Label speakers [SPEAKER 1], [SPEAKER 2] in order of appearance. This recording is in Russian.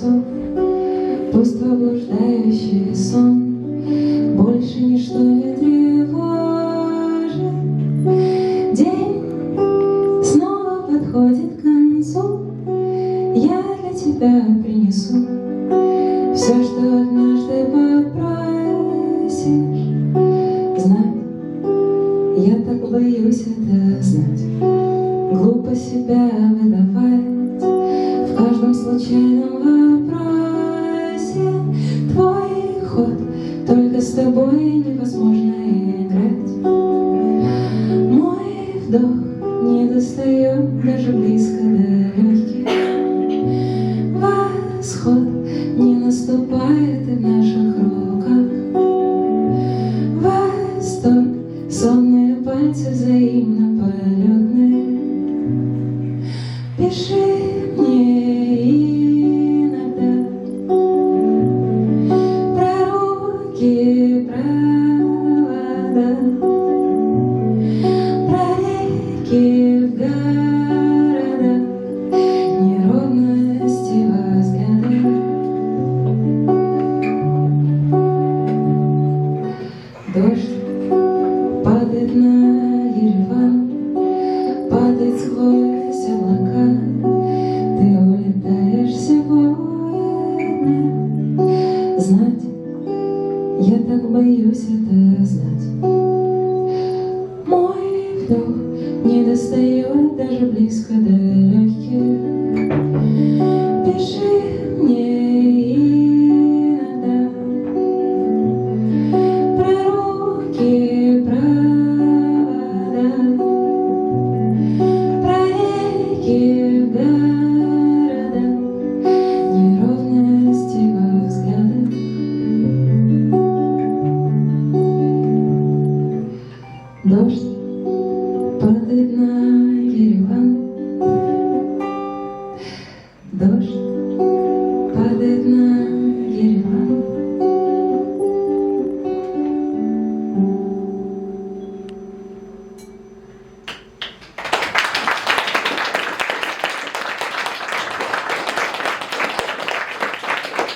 [SPEAKER 1] часов. Пусть твой блуждающий сон больше ничто не тревожит. День снова подходит к концу. Я для тебя принесу все, что однажды попросишь. Знай, я так боюсь это знать. Глупо себя выдавать в каждом случайном вопросе. Твой ход, только с тобой невозможно играть. Мой вдох не достает даже близко до легких. Восход не наступает и в наших руках. Восторг, сонные пальцы взаимно полетные. Пиши мне иногда про руки, провода, про реки в городах, неровности во взглядах. Дождь падает на Ереван, падает сквозь облака. Ты улетаешь сегодня. Знать, я так боюсь это знать. Мой вдох не достает даже близко до легких.